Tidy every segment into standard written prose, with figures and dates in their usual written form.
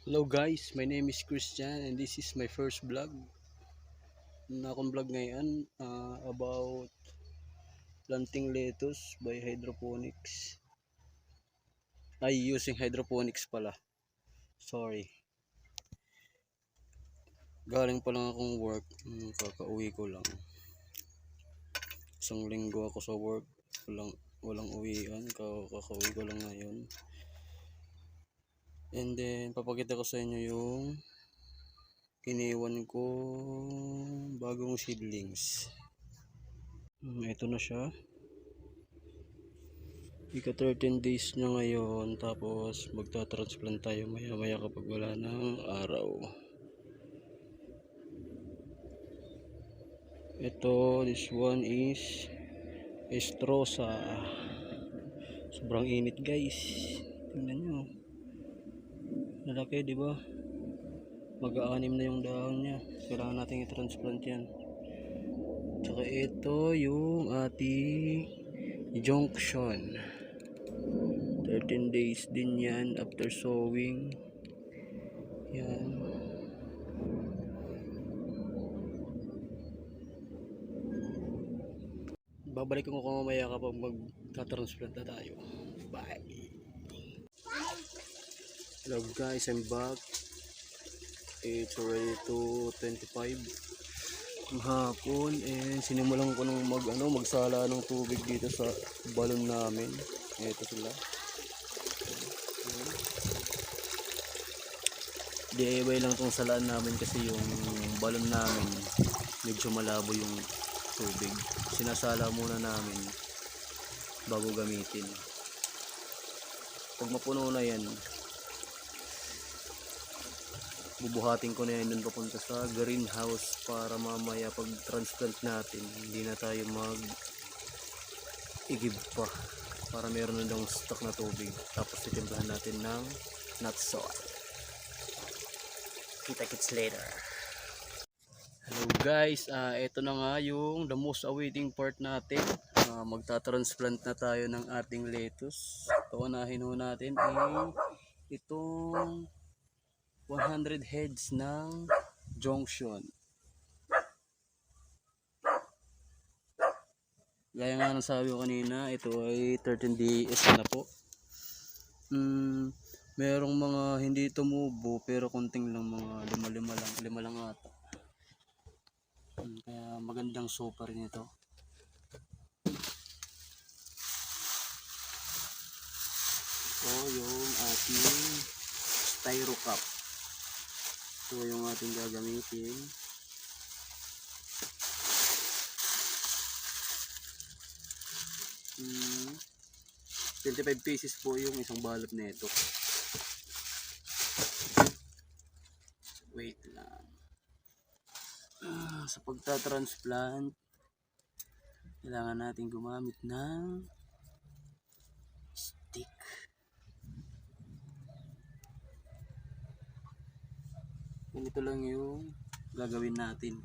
Hello guys, my name is Christian and this is my first vlog na akong vlog ngayon about planting lettuce by hydroponics. Ay, using hydroponics pala. Sorry. Galing pa lang akong work. Kakauwi ko lang. Isang linggo ako sa work. Walang uwian. Kakauwi ko lang ngayon. And then, papakita ko sa inyo yung iniwan ko bagong seedlings. Ito na siya. Ika 13 days na ngayon, tapos magta-transplant tayo maya maya kapag wala ng araw. Ito, this one is Estrosa. Sobrang init guys, tingnan nyo, lalaki diba? Mag-aanim na yung dahon nya, kailangan natin i-transplant yan. Tsaka ito yung ating Junction, 13 days din yan after sowing. Yan. Babalik ko mamaya kapag magta-transplant na tayo. Bye. Hello guys, I'm back. It's already 2:25 ng hapon and sinimulan ko nung magsala ng tubig dito sa balon namin. Ito sila. DIY lang itong salaan namin kasi yung balon namin medyo malabo yung tubig. Sinasala muna namin bago gamitin. Pag mapuno na yan, bubuhatin ko na yan dun papunta sa greenhouse para mamaya pag transplant natin hindi na tayo igib pa, para meron na daw stock na tubig. Tapos titimplahan natin ng nut soil. Kita-kits later. Hello guys, ito na nga yung the most awaiting part natin. Magta-transplant na tayo ng ating lettuce. Paunahin ho natin ay itong 100 heads ng Junction. Gaya nga ng sabi ko kanina, ito ay 13 days na po. Merong mga hindi tumubo pero konting lang, mga lima lang ata. Kaya magandang sopa rin ito. Ito yung ating styro cup. Ito yung ating gagamitin. 25 pieces po yung isang balot nito. Wait lang. Sa pagta-transplant, kailangan natin gumamit ng stick. Ganito lang yung gagawin natin.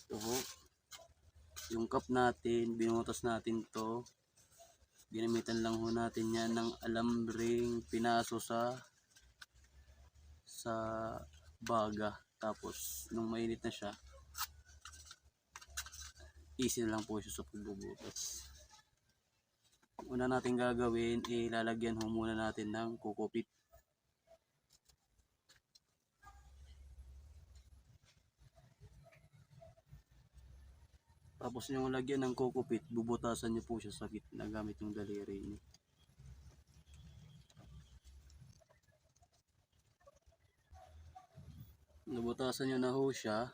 Ito ho, yung cup natin, binutas natin to. Ginamitan lang ho natin yan ng alambreng pinaso sa baga. Tapos nung mainit na siya, easy na lang po siya sa pagbubutas. Una natin gagawin, ilalagyan ho muna natin ng kukupit. Tapos yung lagyan ng kukupit, bubutasan nyo po siya sa gitna gamit yung daliri nyo. Nabutasan nyo na ho siya,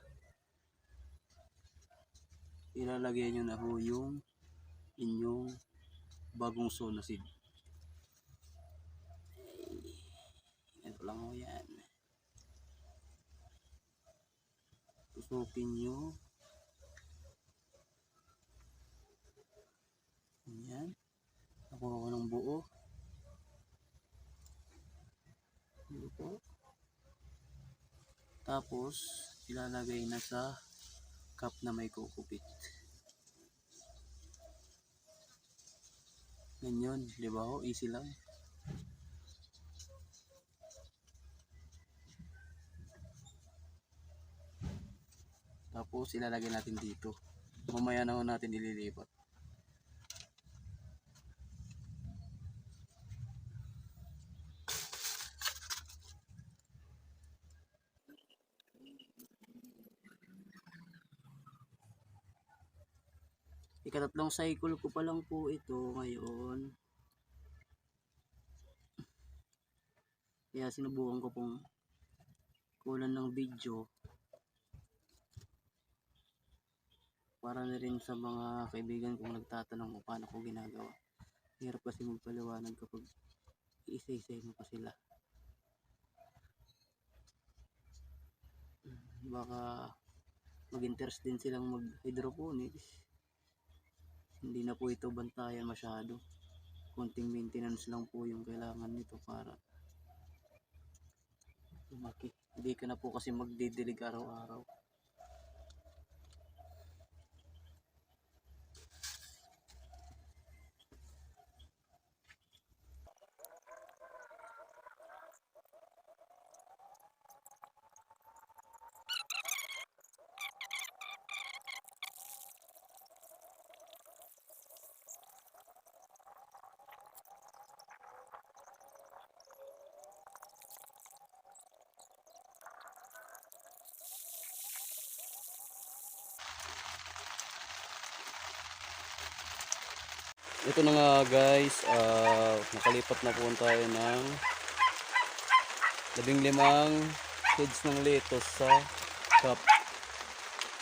ilalagay nyo na ho yung inyong bagong sow na seed. Ito lang ho yan. Tusukin nyo. Ayan. Nakuha ko ng buo. Buo. Tapos ilalagay na sa cup na may kukupit. Ganyan, di ba ho? Easy lang. Tapos ilalagay natin dito. Mamaya na ho natin ililipat. Ikatatlong cycle ko pa lang po ito ngayon. Kaya sinubukan ko pong kulan ng video para na rin sa mga kaibigan kong nagtatanong kung paano ko ginagawa. Hirap kasi magpaliwanag kapag isa-isay mo pa sila. Baka mag-interest din silang mag-hydroponics. Hindi na po ito bantayan masyado. Konting maintenance lang po yung kailangan nito para lumaki. Hindi ka na po kasi magdidilig araw-araw. Ito na nga guys, nakalipat na po tayo ng 15 seeds ng lettuce sa cup.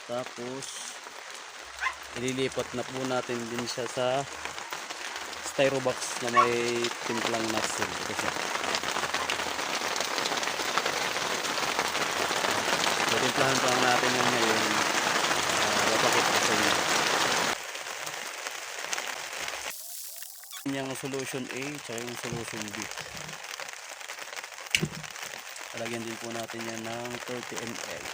Tapos ililipat na po natin din siya sa styro box na may timplang nozzle. Ito siya. So, timplahan pa natin yan ngayon. Papakita ko sa inyo. Yung solution A tsaka yung solution B. Palagyan din po natin yan ng 30 ml.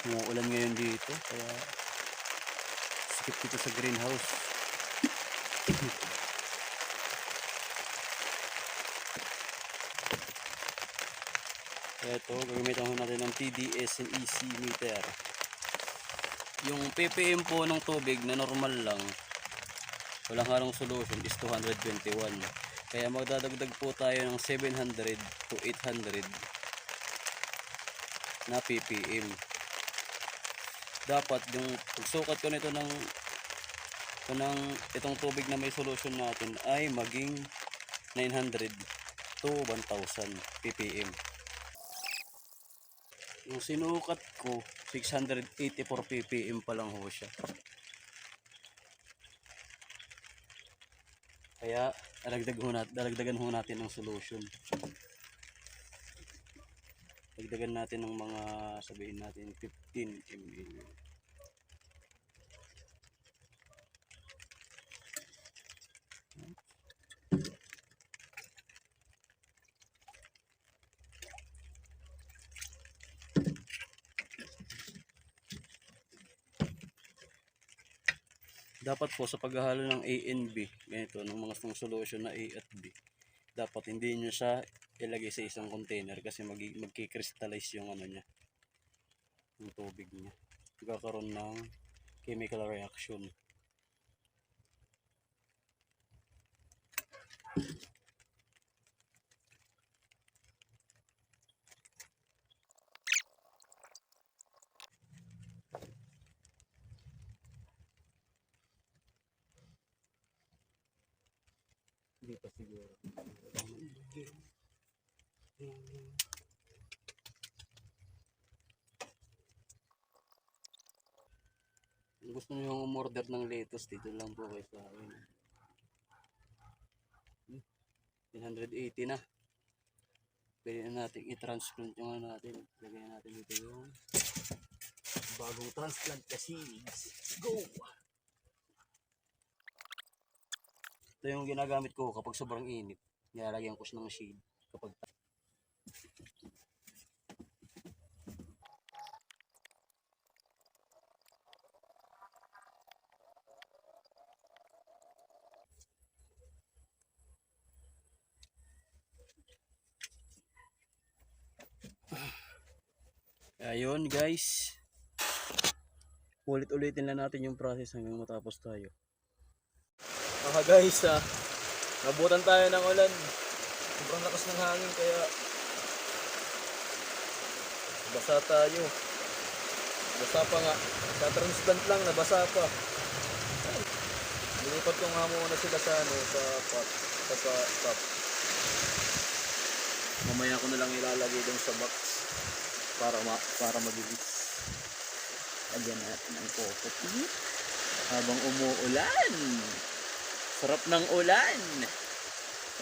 Umuulan ngayon dito kaya skip dito sa greenhouse. Ito, gagamitan natin ng TDS and EC meter. Yung ppm po ng tubig na normal lang, walang halong solution is 221. Kaya magdadagdag po tayo ng 700 to 800 na ppm. Dapat yung pagsukat ko nito ng itong tubig na may solution natin ay maging 900 to 1000 ppm. Yung sinukat ko 684 ppm pa lang ho siya. Kaya dalagdagan ho natin ng solution. Dagdagan natin ng mga, sabihin natin 15 ml. Dapat po sa paghahalo ng A and B, ganito, ng mga solution na A at B, dapat hindi nyo siya ilagay sa isang container kasi magki-crystallize yung ano niya, yung tubig niya. Magkakaroon ng chemical reaction. Hindi pa siguro. Gusto nyo yung umorder ng lettuce, dito lang po kayo sa akin. 180 na. Pwede na natin i-transplant yung ano natin. Lagyan natin dito yung bagong transplant kasi. Go! Ito yung ginagamit ko kapag sobrang init. Nilalagyan ko siya ng shade kapag Ayun guys. Ulit-ulitin lang natin yung process hanggang matapos tayo. Guys, nabutan tayo ng ulan. Sobrang lakas ng hangin kaya basa tayo. Basa pa nga. Sa transplant lang, nabasa pa. Lilipat ko nga muna sila sa sa pot. Sa top. Mamaya ko na lang ilalagay dun sa box para mabilis. Lagyan natin ang coconut habang umuulan. Sarap ng ulan.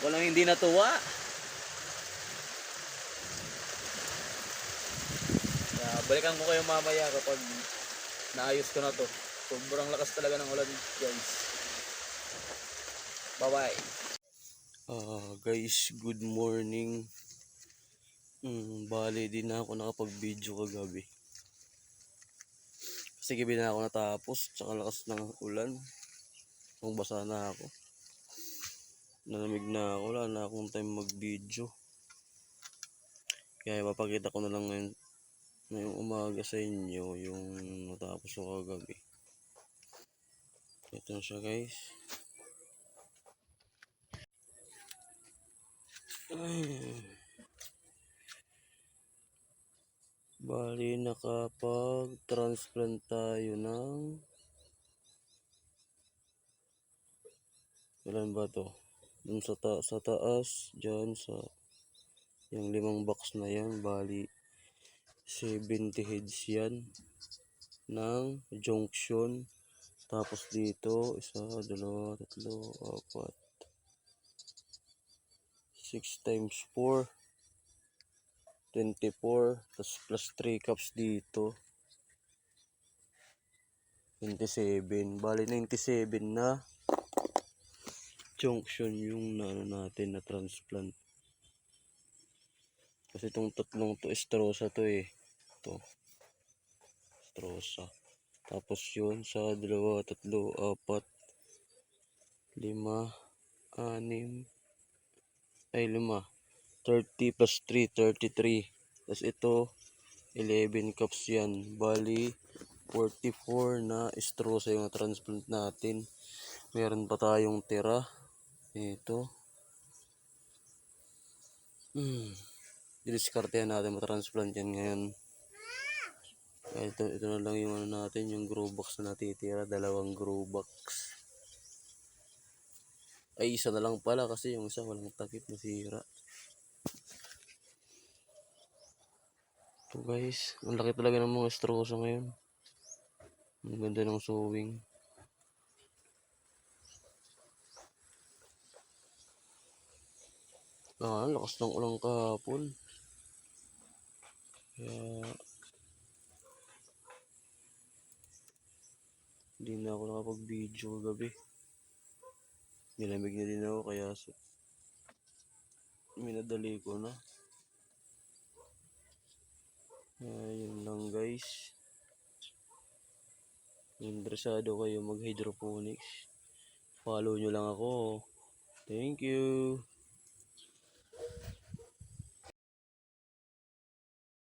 Ako lang hindi natuwa. Balikan ko kayo mamaya kapag naayos ko na to. Sobrang lakas talaga ng ulan, guys. Bye-bye. Guys, good morning. Bali, di na ako nakapag-video kagabi. Kasi gabi na ako natapos, tsaka lakas ng ulan. Kung basa na ako. Nalamig na ako, wala na akong time mag-video. Kaya papakita ko na lang ngayong umaga sa inyo yung natapos ko kagabi. Ito na siya, guys. Bali, nakapag-transplant tayo ng ilan ba to? Dun sa taas, dyan sa yung 5 box na yan, bali 70 heads yan ng junction. Tapos dito, 1, 2, 3, 4, 6 times 4, 24, tapos plus 3 cups dito, 27. Bali 97 na junction yung natin na transplant. Kasi itong tatlong to estrosa to eh. Ito. Estrosa. Tapos yun sa 2, 3, 4, 5, 6, 5. 30 plus 3, 33. Tapos ito, 11 cups yan. Bali, 44 na estrosa yung transplant natin. Meron pa tayong tira. Ito. Didiskartehan natin matransplant yan ngayon. Ito na lang yung natin, yung grow box na natitira. 2 grow box. Ay, isa na lang pala kasi yung isa walang takip, nasira. Ito guys, ang laki talaga ng mga estrosa ngayon. Ang ganda ng sowing. Lakas ng ulang kahapon. Kaya hindi na ako nakapag-video kagabi. Nilamig na din ako kaya minadali ko na. Yun lang guys. Interesado kayo mag hydroponics, follow nyo lang ako. Thank you.